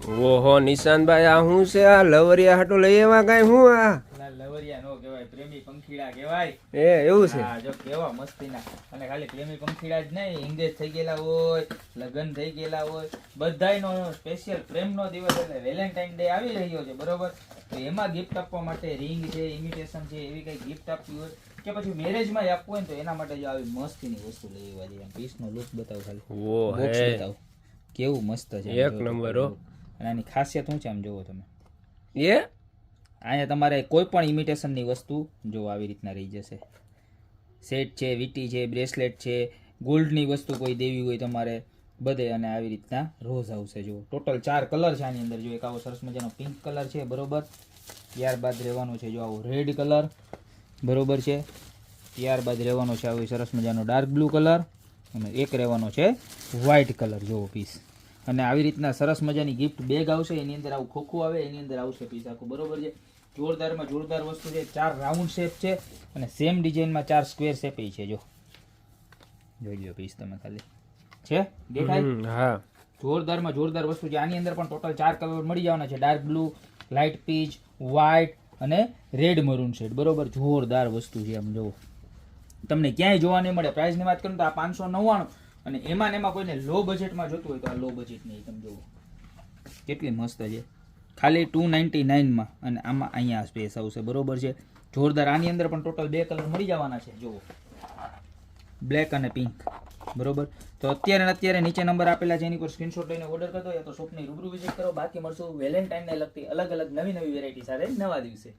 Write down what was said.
ઓહો નિશાંતભાઈ, આ શું છે? આ લવરિયા હાટો લઈ આવ્યા કાંઈ? શું આ લવરિયા નો કહેવાય, પ્રેમી પંખીડા કહેવાય. એવું છે? હા, જો કેવા મસ્તીના. અને ખાલી પ્રેમી પંખીડા જ નહીં, એંગેજ થઈ ગયેલા હોય, લગ્ન થઈ ગયેલા હોય, બધાયનો સ્પેશિયલ પ્રેમનો દિવસ એટલે વેલેન્ટાઇન ડે આવી રહ્યો છે, બરોબર? તો એમાં ગિફ્ટ આપવા માટે રિંગ છે, ઇમિટેશન છે, એવી કઈ ગિફ્ટ આપવી હોય કે પછી મેરેજમાં આપવું હોય ને, તો એના માટે જો આવી મસ્તીની વસ્તુ લઈ આવવા જોઈએ. પીસનો લુક બતાવો ખાલી. ઓ બોક્સ હે, બતાવો કેવું મસ્ત છે. એક નંબર હો. અને આની ખાસિયત શું છે આમ જોવો તમે. એ અહીંયા તમારે કોઈ પણ ઇમિટેશનની વસ્તુ જો આવી રીતના રહી જશે. સેટ છે, વીટી છે, બ્રેસલેટ છે, ગોલ્ડની વસ્તુ કોઈ દેવી હોય તમારે બધે, અને આવી રીતના રોઝ આવશે. જો ટોટલ 4 કલર છે આની અંદર. જો એક આવો સરસ મજાનો પિંક કલર છે, બરોબર. ત્યારબાદ રહેવાનો છે જો આવો રેડ કલર, બરોબર છે. ત્યારબાદ રહેવાનો છે આવો સરસ મજાનો ડાર્ક બ્લુ કલર, અને એક રહેવાનો છે વ્હાઇટ કલર. જોવો પીસ. અને આવી રીતના સરસ મજાની ગિફ્ટ બેગ આવશે, એની અંદર આવું ખોખું આવે, એની અંદર આવશે પીસ આખું, બરોબર છે. જોરદારમાં જોરદાર વસ્તુ છે. 4 રાઉન્ડ શેપ છે અને સેમ ડિઝાઇનમાં 4 સ્ક્વેર શેપ છે. જો જોઈ લો પીસ તમે ખાલી. છે દેખાય? હા, જોરદારમાં જોરદાર વસ્તુ છે. આની અંદર પણ ટોટલ 4 કલર મળી જવાના છે. Dark blue, light peach, white અને રેડ મરૂન શેડ, બરોબર. જોરદાર વસ્તુ છે. આમ જોવો, તમને ક્યાંય જોવા નહીં મળે. પ્રાઇસની વાત કરું તો આ 599, અને એમાં ને એમાં કોઈને લો બજેટમાં જોતું હોય તો આ લો બજેટ નહીં. તમે જુઓ કેટલી મસ્ત છે, ખાલી 299માં. અને આમાં અહીંયા સ્પેસ આવશે, બરોબર છે. જોરદાર. આની અંદર પણ ટોટલ 2 કલર મળી જવાના છે. જુઓ, બ્લેક અને પિંક, બરોબર. તો અત્યારે નીચે નંબર આપેલા છે, એની પર સ્ક્રીનશોટ લઈને ઓર્ડર કરતો યા તો શોપની રૂબરૂ વિઝિટ કરો. બાકી મળશું વેલેન્ટાઇનને લગતી અલગ અલગ નવી વેરાયટી સાથે નવા દિવસે.